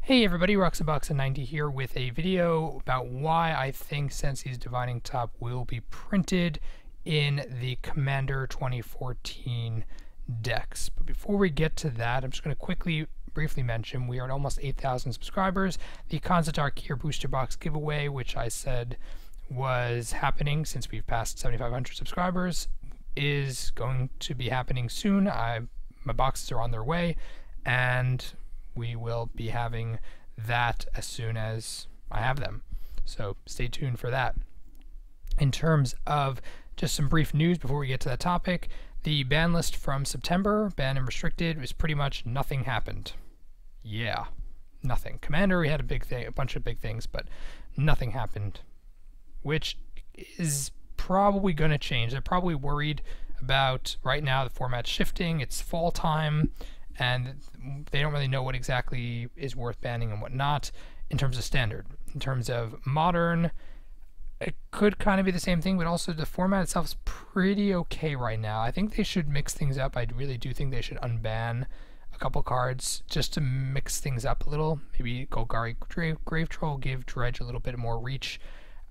Hey everybody, Roxaboxa90 here with a video about why I think Sensei's Divining Top will be printed in the Commander 2014 decks. But before we get to that, I'm just going to briefly mention we are at almost 8,000 subscribers. The Konzatar Gear Booster Box giveaway, which I said was happening since we've passed 7,500 subscribers, is going to be happening soon. My boxes are on their way, and we will be having that as soon as I have them. So stay tuned for that. In terms of just some brief news before we get to that topic, the ban list from September, banned and restricted, was pretty much nothing happened. Yeah, nothing. Commander, we had a bunch of big things, but nothing happened, which is probably going to change. They're probably worried about, right now, the format's shifting, it's fall time, and they don't really know what exactly is worth banning and what not in terms of standard. In terms of modern, it could kind of be the same thing, but also the format itself is pretty okay right now. I think they should mix things up. I really do think they should unban a couple cards just to mix things up a little. Maybe Golgari Grave Troll, give Dredge a little bit more reach.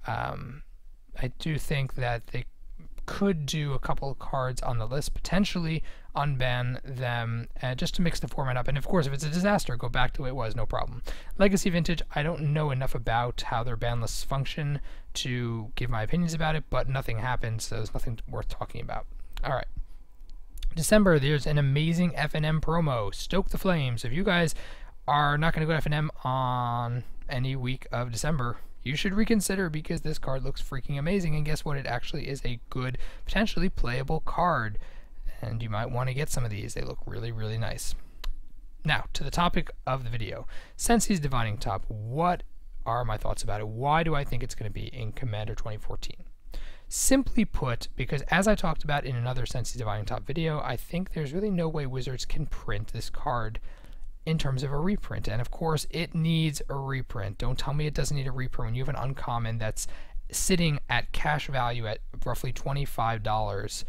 I do think that they could do a couple of cards on the list, potentially unban them, just to mix the format up. And of course, if it's a disaster, go back to the way it was, no problem. Legacy Vintage, I don't know enough about how their ban lists function to give my opinions about it, but nothing happened, so there's nothing worth talking about. All right. December, there's an amazing FNM promo, Stoke the Flames. If you guys are not going to go to FNM on any week of December, you should reconsider, because this card looks freaking amazing, and guess what? It actually is a good, potentially playable card, and you might want to get some of these. They look really, really nice. Now, to the topic of the video, Sensei's Divining Top. What are my thoughts about it? Why do I think it's going to be in Commander 2014? Simply put, because as I talked about in another Sensei's Divining Top video, I think there's really no way Wizards can print this card in terms of a reprint, and of course it needs a reprint. Don't tell me it doesn't need a reprint when you have an uncommon that's sitting at cash value at roughly $25.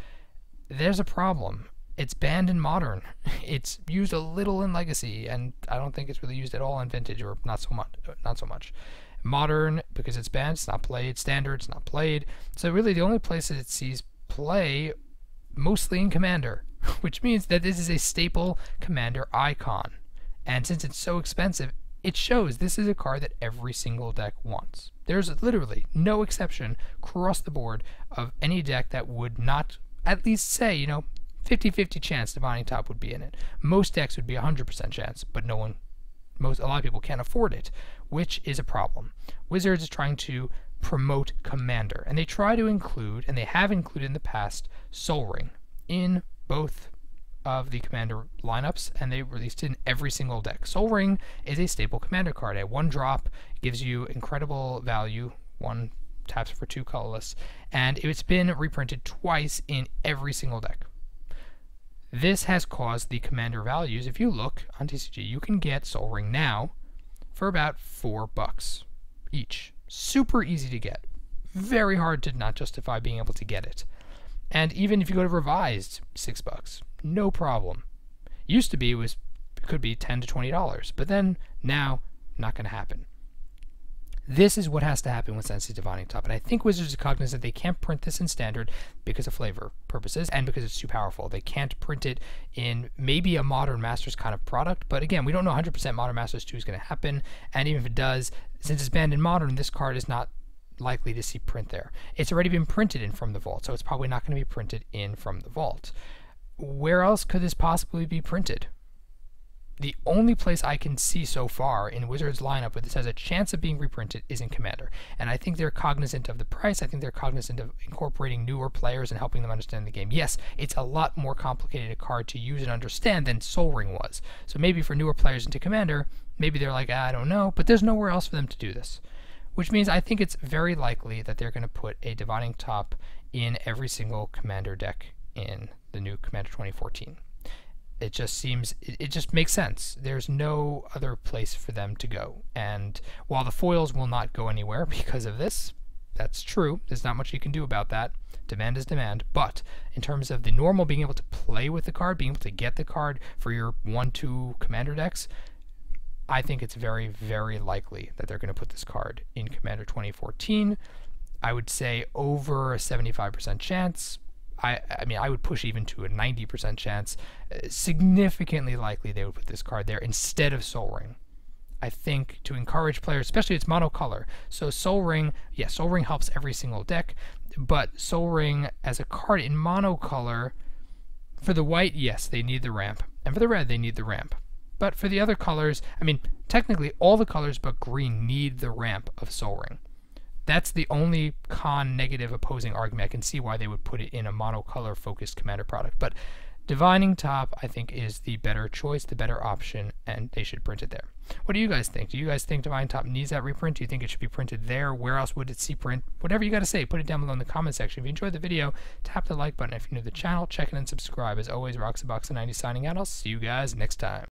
There's a problem. It's banned in Modern. It's used a little in Legacy, and I don't think it's really used at all in Vintage, or not so much. Modern, because it's banned, it's not played. Standard, it's not played. So really the only place that it sees play, mostly in Commander, which means that this is a staple Commander icon. And since it's so expensive, it shows this is a card that every single deck wants. There's literally no exception across the board of any deck that would not at least say, 50-50 chance Divining Top would be in it. Most decks would be 100% chance, but a lot of people can't afford it, which is a problem. Wizards is trying to promote Commander, and they try to include, and they have included in the past, Sol Ring in both of the Commander lineups, and they released it in every single deck. Sol Ring is a staple Commander card. At 1 drop, gives you incredible value, 1 taps for 2 colorless, and it's been reprinted twice in every single deck. This has caused the Commander values. If you look on TCG, you can get Sol Ring now for about $4 each. Super easy to get. Very hard to not justify being able to get it. And even if you go to Revised, $6. No problem. Used to be it could be $10 to $20, but then now not going to happen. This is what has to happen with Sensei's Divining Top, and I think Wizards are cognizant they can't print this in Standard because of flavor purposes and because it's too powerful. They can't print it in maybe a Modern Masters kind of product, but again, we don't know 100% Modern Masters 2 is going to happen, and even if it does, since it's banned in Modern, this card is not likely to see print there. It's already been printed in From the Vault, so it's probably not going to be printed in From the Vault. Where else could this possibly be printed? The only place I can see so far in Wizards lineup where this has a chance of being reprinted is in Commander, and I think they're cognizant of the price. I think they're cognizant of incorporating newer players and helping them understand the game. Yes, it's a lot more complicated a card to use and understand than Sol Ring was, so maybe for newer players into Commander, maybe they're like, I don't know, but there's nowhere else for them to do this. Which means I think it's very likely that they're going to put a Divining Top in every single Commander deck in the new Commander 2014. It just makes sense. There's no other place for them to go. And while the foils will not go anywhere because of this, that's true. There's not much you can do about that. Demand is demand. But in terms of the normal being able to play with the card, being able to get the card for your 1-2 Commander decks, I think it's very, very likely that they're going to put this card in Commander 2014. I would say over a 75% chance. I mean, I would push even to a 90% chance. Significantly likely they would put this card there instead of Sol Ring. I think to encourage players, especially it's monocolor. So Sol Ring, yeah, Sol Ring helps every single deck, but Sol Ring as a card in monocolor, for the white, yes, they need the ramp. And for the red, they need the ramp. But for the other colors, I mean, technically all the colors but green need the ramp of Sol Ring. That's the only negative opposing argument I can see why they would put it in a monocolor focused Commander product. But Divining Top, I think, is the better choice, the better option, and they should print it there. What do you guys think? Do you guys think Divining Top needs that reprint? Do you think it should be printed there? Where else would it see print? Whatever you got to say, put it down below in the comment section. If you enjoyed the video, tap the like button. If you're new to the channel, check in and subscribe. As always, Roxabox90 signing out. I'll see you guys next time.